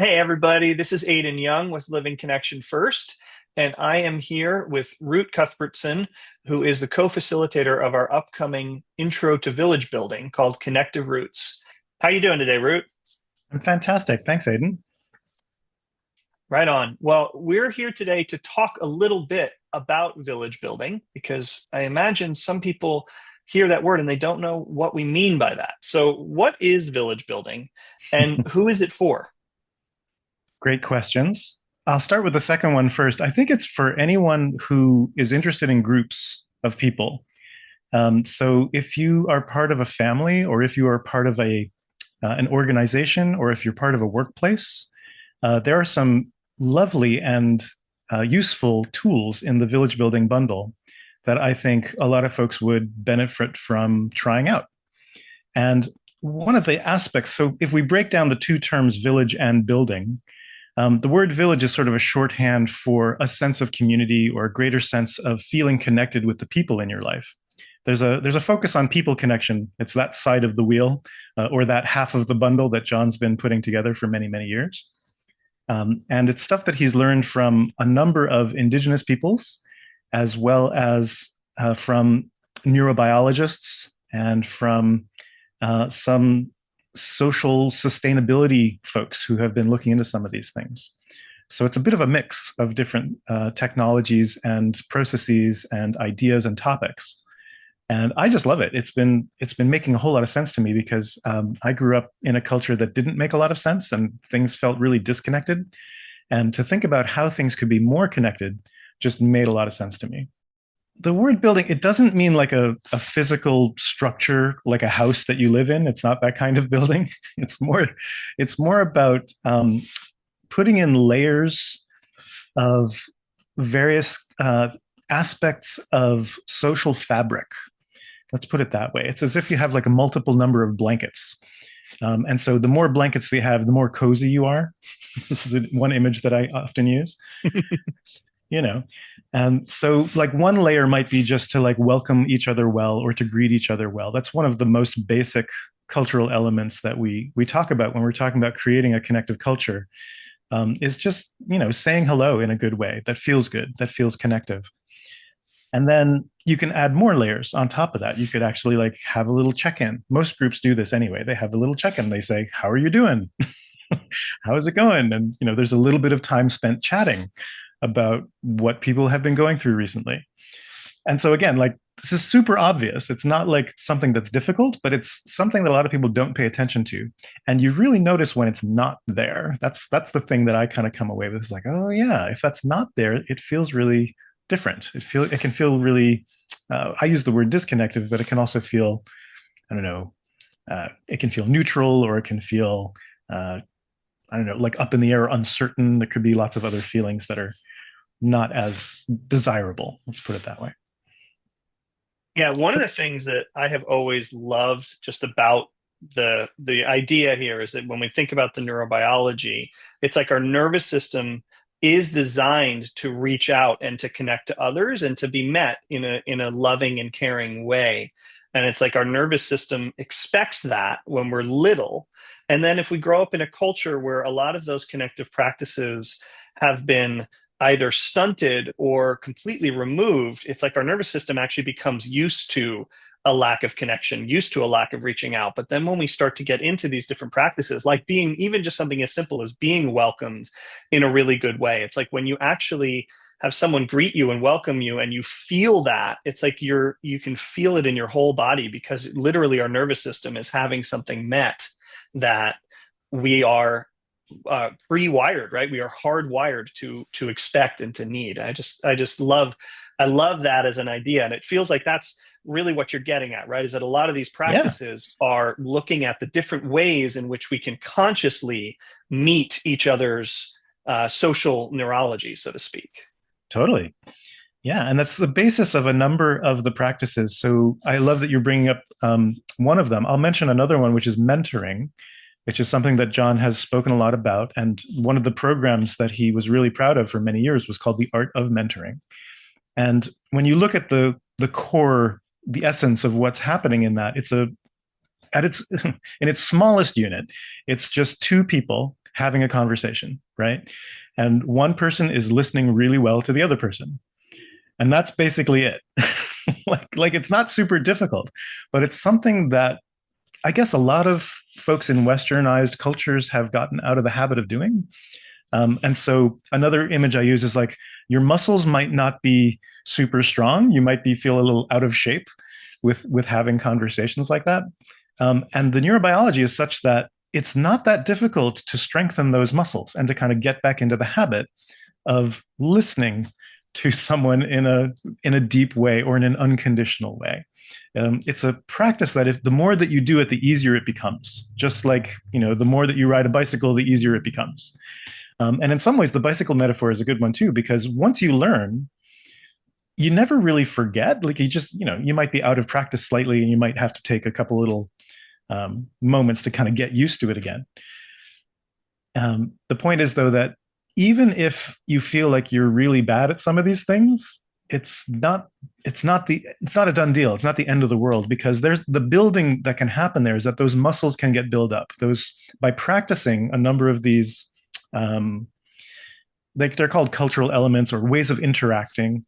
Hey, everybody, this is Aidan Young with Living Connection First, and I am here with Root Cuthbertson, who is the co-facilitator of our upcoming Intro to Village Building called Connective Roots. How you doing today, Root? I'm fantastic. Thanks, Aiden. Right on. Well, we're here today to talk a little bit about village building because I imagine some people hear that word and they don't know what we mean by that. So, what is village building and who is it for? Great questions. I'll start with the second one first. I think it's for anyone who is interested in groups of people. So if you are part of a family, or if you are part of a an organization, or if you're part of a workplace, there are some lovely and useful tools in the village building bundle that I think a lot of folks would benefit from trying out. And one of the aspects, so if we break down the two terms, village and building, the word village is sort of a shorthand for a sense of community or a greater sense of feeling connected with the people in your life. There's a focus on people connection. It's that side of the wheel, or that half of the bundle that John's been putting together for many, many years. And it's stuff that he's learned from a number of indigenous peoples, as well as from neurobiologists and from some social sustainability folks who have been looking into some of these things. So it's a bit of a mix of different technologies and processes and ideas and topics. And I just love it. It's been making a whole lot of sense to me because I grew up in a culture that didn't make a lot of sense and things felt really disconnected. And to think about how things could be more connected just made a lot of sense to me. The word building, it doesn't mean like a physical structure, like a house that you live in. It's not that kind of building. It's more about putting in layers of various aspects of social fabric. Let's put it that way. It's as if you have like a multiple number of blankets. And so the more blankets they have, the more cozy you are. This is one image that I often use. you know and so like one layer might be just to like welcome each other well or to greet each other well. That's one of the most basic cultural elements that we talk about when we're talking about creating a connective culture, is just saying hello in a good way that feels good, that feels connective. And then you can add more layers on top of that. You could actually like have a little check-in. Most groups do this anyway. They have a little check-in. They say, how are you doing? How is it going? And there's a little bit of time spent chatting about what people have been going through recently. And so again, like this is super obvious. It's not like something that's difficult, but it's something that a lot of people don't pay attention to. And you really notice when it's not there. That's the thing that I kind of come away with. It's like, oh yeah, if that's not there, it feels really different. It can feel really I use the word disconnected, but it can also feel, I don't know, it can feel neutral, or it can feel I don't know, like up in the air, uncertain. There could be lots of other feelings that are not as desirable. Let's put it that way. Yeah, one of So, the things that I have always loved just about the idea here is that when we think about the neurobiology, it's like our nervous system is designed to reach out and to connect to others and to be met in a loving and caring way. And it's like our nervous system expects that when we're little. And then if we grow up in a culture where a lot of those connective practices have been either stunted or completely removed, it's like our nervous system actually becomes used to a lack of connection, used to a lack of reaching out. But then when we start to get into these different practices, like being even just something as simple as being welcomed in a really good way, it's like when you actually have someone greet you and welcome you and you feel that, it's like you can feel it in your whole body because literally our nervous system is having something met that we are pre-wired, right? We are hardwired to expect and to need. I just love I love that as an idea, and it feels like that's really what you're getting at, right? Is that a lot of these yeah, practices are looking at the different ways in which we can consciously meet each other's social neurology, so to speak. totally. Yeah, and that's the basis of a number of the practices. So I love that you're bringing up one of them. I'll mention another one, which is mentoring, which is something that John has spoken a lot about. And one of the programs that he was really proud of for many years was called The Art of Mentoring. And when you look at the core, the essence of what's happening in that, it's a at its in its smallest unit, it's just two people having a conversation, right? And one person is listening really well to the other person. And that's basically it. Like it's not super difficult, but it's something that I guess a lot of folks in westernized cultures have gotten out of the habit of doing. And so another image I use is like your muscles might not be super strong. You might be feel a little out of shape with having conversations like that. And the neurobiology is such that it's not that difficult to strengthen those muscles and to kind of get back into the habit of listening to someone in a deep way or in an unconditional way. It's a practice that if the more that you do it, the easier it becomes. Just like the more that you ride a bicycle, the easier it becomes. And in some ways, the bicycle metaphor is a good one too, because once you learn, you never really forget. Like you just, you might be out of practice slightly, and you might have to take a couple little moments to kind of get used to it again. The point is, though, that even if you feel like you're really bad at some of these things, it's not a done deal. It's not the end of the world, because there's the building that can happen there is that those muscles can get built up. Those by practicing a number of these, um, they're called cultural elements or ways of interacting.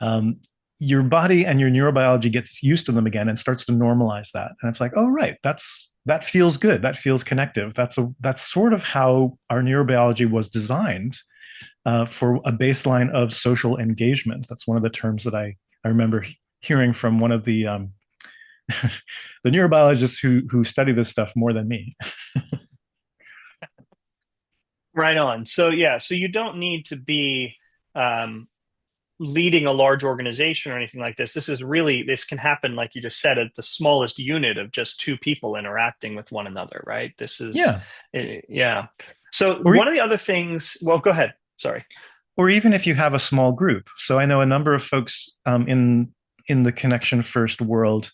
Um, your body and your neurobiology gets used to them again and starts to normalize that. And it's like, oh right, that feels good. That feels connective. That's sort of how our neurobiology was designed for a baseline of social engagement. That's one of the terms that I remember hearing from one of the the neurobiologists who study this stuff more than me. Right on. So yeah, so you don't need to be um, leading a large organization or anything like this. This can happen, like you just said, at the smallest unit of just two people interacting with one another, right? Yeah. Yeah. So Or one of the other things, well, go ahead. Sorry. or even if you have a small group. So I know a number of folks in the connection first world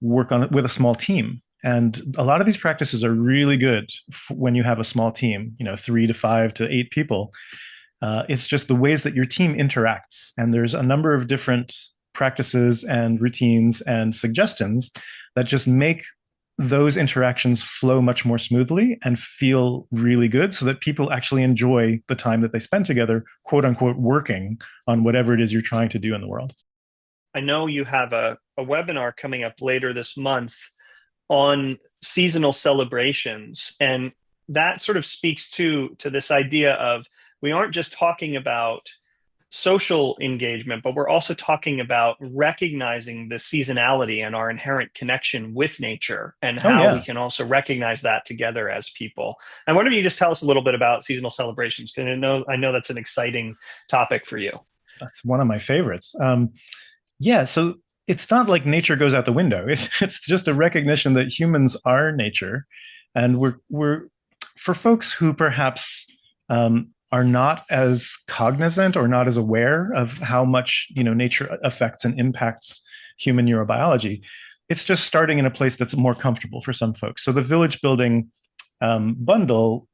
work on it with a small team. And a lot of these practices are really good when you have a small team, 3 to 5 to 8 people. It's just the ways that your team interacts. And there's a number of different practices and routines and suggestions that just make those interactions flow much more smoothly and feel really good so that people actually enjoy the time that they spend together, quote unquote, working on whatever it is you're trying to do in the world. I know you have a webinar coming up later this month on seasonal celebrations, and that sort of speaks to this idea of we aren't just talking about social engagement, but we're also talking about recognizing the seasonality and our inherent connection with nature and Oh, how we yeah. can also recognize that together as people. And why don't you just tell us a little bit about seasonal celebrations? Because I know that's an exciting topic for you. That's one of my favorites. Yeah. So it's not like nature goes out the window. It's just a recognition that humans are nature. And we're for folks who perhaps are not as cognizant or not as aware of how much nature affects and impacts human neurobiology. It's just starting in a place that's more comfortable for some folks. So the village building bundle,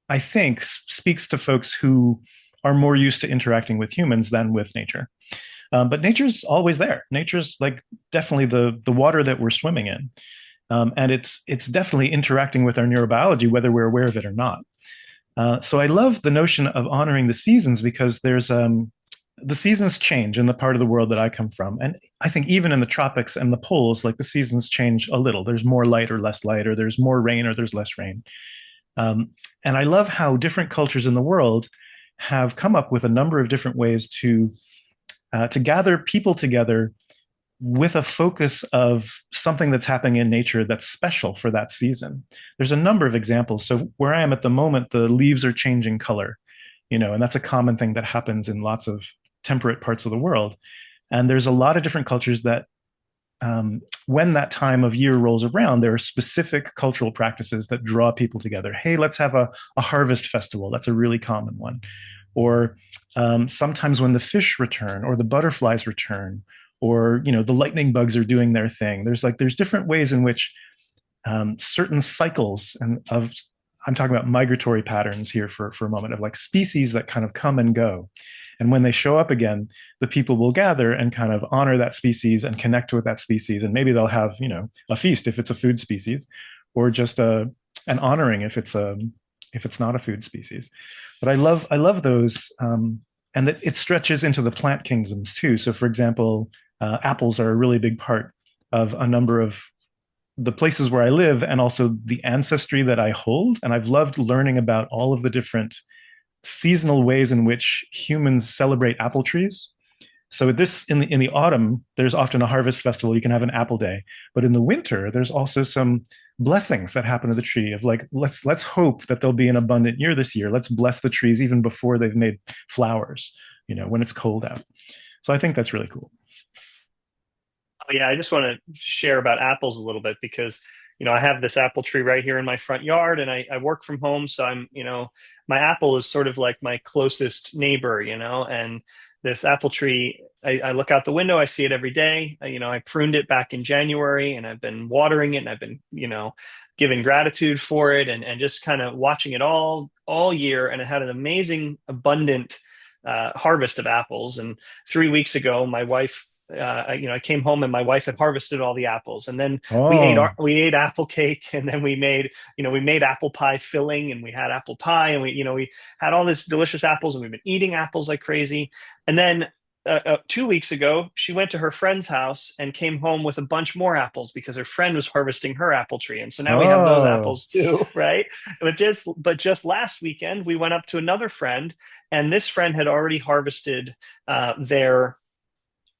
I think, speaks to folks who are more used to interacting with humans than with nature. But nature's always there. Nature's like definitely the water that we're swimming in, and it's definitely interacting with our neurobiology, whether we're aware of it or not. So I love the notion of honoring the seasons because there's the seasons change in the part of the world that I come from, and I think even in the tropics and the poles, like the seasons change a little. There's more light or less light, or there's more rain or there's less rain. Um, and I love how different cultures in the world have come up with a number of different ways to gather people together with a focus of something that's happening in nature that's special for that season. There's a number of examples. So where I am at the moment, the leaves are changing color, and that's a common thing that happens in lots of temperate parts of the world. And there's a lot of different cultures that when that time of year rolls around, there are specific cultural practices that draw people together. Hey, let's have a harvest festival. That's a really common one. Or sometimes when the fish return or the butterflies return, or the lightning bugs are doing their thing. There's different ways in which certain cycles and of I'm talking about migratory patterns here for a moment of like species that kind of come and go. And when they show up again, the people will gather and kind of honor that species and connect with that species. And maybe they'll have, a feast if it's a food species, or just an honoring if it's if it's not a food species. But I love those, and that it stretches into the plant kingdoms too. So, for example, apples are a really big part of a number of the places where I live, and also the ancestry that I hold. And I've loved learning about all of the different seasonal ways in which humans celebrate apple trees. So this in the autumn, there's often a harvest festival. You can have an apple day, but in the winter, there's also some blessings that happen to the tree of like let's hope that there'll be an abundant year this year. Let's bless the trees even before they've made flowers, when it's cold out. So I think that's really cool. Oh, yeah, I just want to share about apples a little bit because, I have this apple tree right here in my front yard and I work from home. So my apple is sort of like my closest neighbor, and this apple tree, I look out the window, I see it every day. I pruned it back in January and I've been watering it and I've been, giving gratitude for it and just kind of watching it all year. And it had an amazing, abundant harvest of apples. And 3 weeks ago, my wife I came home and my wife had harvested all the apples, and then Oh, we ate apple cake, and then we made apple pie filling, and we had apple pie, and we had all this delicious apples, and we've been eating apples like crazy. And then 2 weeks ago, she went to her friend's house and came home with a bunch more apples because her friend was harvesting her apple tree, and so now we have those oh, apples too, right? But just last weekend, we went up to another friend, and this friend had already harvested their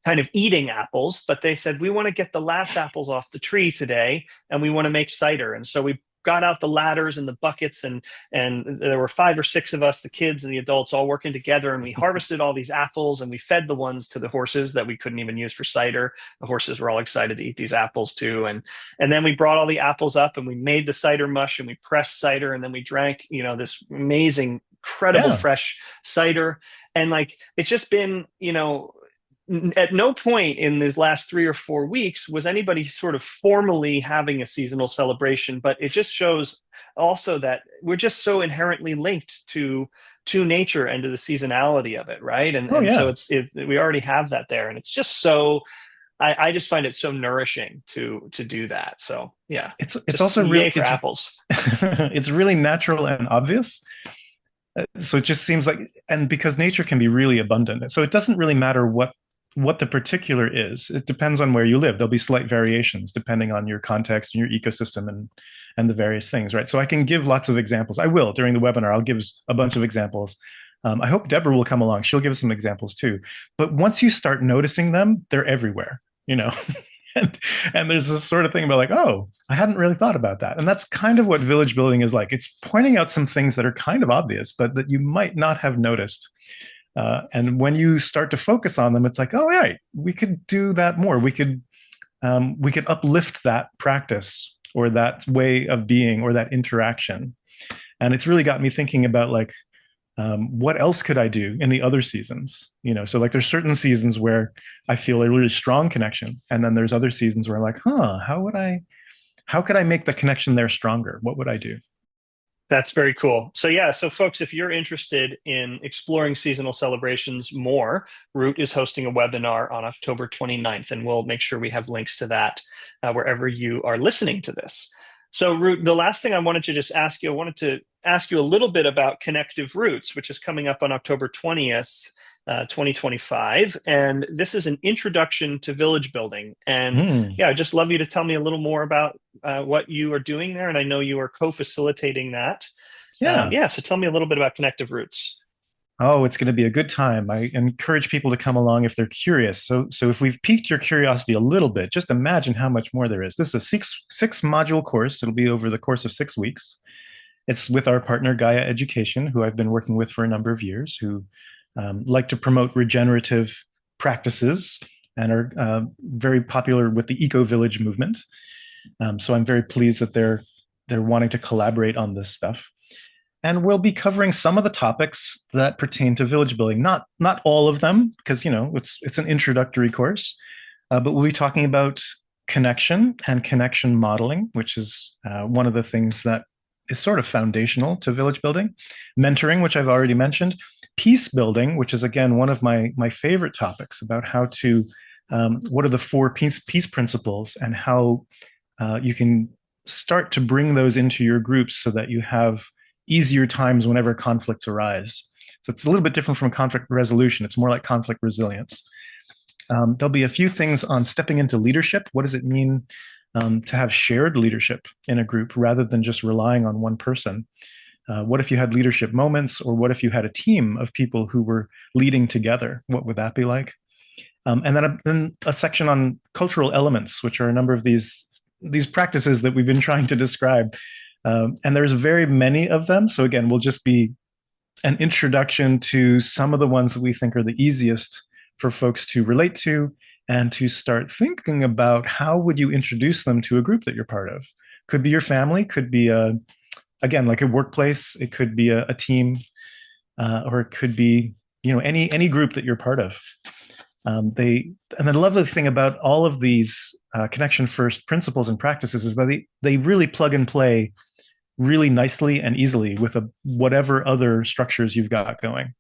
kind of eating apples, but they said, we want to get the last apples off the tree today and we want to make cider. And so we got out the ladders and the buckets and there were 5 or 6 of us, the kids and the adults all working together, and we harvested all these apples and we fed the ones to the horses that we couldn't even use for cider. The horses were all excited to eat these apples too. And then we brought all the apples up and we made the cider mush and we pressed cider, and then we drank, this amazing, incredible yeah. fresh cider. And like it's just been, at no point in these last 3 or 4 weeks was anybody sort of formally having a seasonal celebration, but it just shows also that we're just so inherently linked to nature and to the seasonality of it, right? and Oh, and so yeah. we already have that there, and it's just so I just find it so nourishing to do that. So yeah, It's just also real. yay for apples. It's really natural and obvious. So it just seems like, and because nature can be really abundant, so it doesn't really matter what the particular is. It depends on where you live. There'll be slight variations depending on your context and your ecosystem and the various things, right? So I can give lots of examples. I will during the webinar. I'll give a bunch of examples. I hope Deborah will come along. She'll give some examples too. But once you start noticing them, they're everywhere, and and there's this sort of thing about like, oh, I hadn't really thought about that. And that's kind of what village building is like. It's pointing out some things that are kind of obvious, but that you might not have noticed. And when you start to focus on them, it's like, oh, right, we could do that more. We could uplift that practice or that way of being or that interaction. And it's really got me thinking about like, what else could I do in the other seasons? So like there's certain seasons where I feel a really strong connection, and then there's other seasons where I'm like, how could I make the connection there stronger? What would I do? That's very cool. So yeah, so folks, if you're interested in exploring seasonal celebrations more, Root is hosting a webinar on October 29th, and we'll make sure we have links to that wherever you are listening to this. So Root, the last thing I wanted to just ask you, I wanted to ask you a little bit about Connective Roots, which is coming up on October 20th. 2025. And this is an introduction to village building. And Hmm. yeah, I'd just love you to tell me a little more about what you are doing there. And I know you are co-facilitating that. Yeah. Yeah, so tell me a little bit about Connective Roots. Oh, it's going to be a good time. I encourage people to come along if they're curious. So if we've piqued your curiosity a little bit, just imagine how much more there is. This is a six module course. It'll be over the course of 6 weeks. It's with our partner Gaia Education, who I've been working with for a number of years, who like to promote regenerative practices and are very popular with the eco village movement. So I'm very pleased that they're wanting to collaborate on this stuff. And we'll be covering some of the topics that pertain to village building. Not all of them, because it's an introductory course, but we'll be talking about connection and connection modeling, which is one of the things that is sort of foundational to village building. Mentoring, which I've already mentioned. Peace building, which is again one of my favorite topics about how to what are the four peace principles and how you can start to bring those into your groups so that you have easier times whenever conflicts arise. So it's a little bit different from conflict resolution. It's more like conflict resilience. There'll be a few things on stepping into leadership. What does it mean to have shared leadership in a group rather than just relying on one person? What if you had leadership moments, or what if you had a team of people who were leading together? What would that be like? And then a section on cultural elements, which are a number of these practices that we've been trying to describe. And there's very many of them. So again, we'll just be an introduction to some of the ones that we think are the easiest for folks to relate to and to start thinking about how would you introduce them to a group that you're part of. Could be your family, could be again like a workplace, it could be a team, or it could be any group that you're part of. And the lovely thing about all of these connection first principles and practices is that they really plug and play really nicely and easily with whatever other structures you've got going.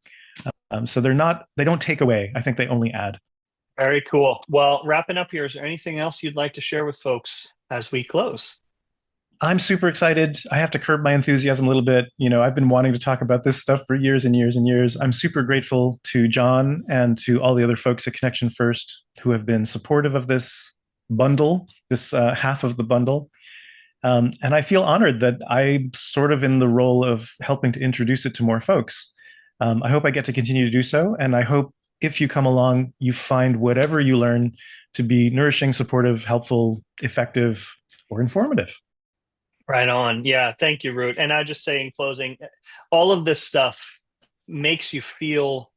So they don't take away. I think they only add. Very cool. Well, wrapping up here, is there anything else you'd like to share with folks as we close? I'm super excited. I have to curb my enthusiasm a little bit. I've been wanting to talk about this stuff for years and years and years. I'm super grateful to John and to all the other folks at Connection First who have been supportive of this bundle, this half of the bundle. And I feel honored that I'm sort of in the role of helping to introduce it to more folks. I hope I get to continue to do so. And I hope if you come along, you find whatever you learn to be nourishing, supportive, helpful, effective, or informative. Right on. Yeah. Thank you, Root. And I just say in closing, all of this stuff makes you feel,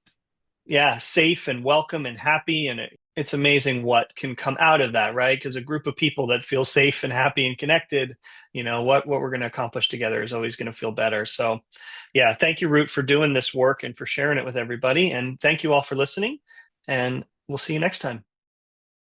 yeah, safe and welcome and happy. And it's amazing what can come out of that, right? Because a group of people that feel safe and happy and connected, what we're going to accomplish together is always going to feel better. So, yeah, thank you, Root, for doing this work and for sharing it with everybody. And thank you all for listening. And we'll see you next time.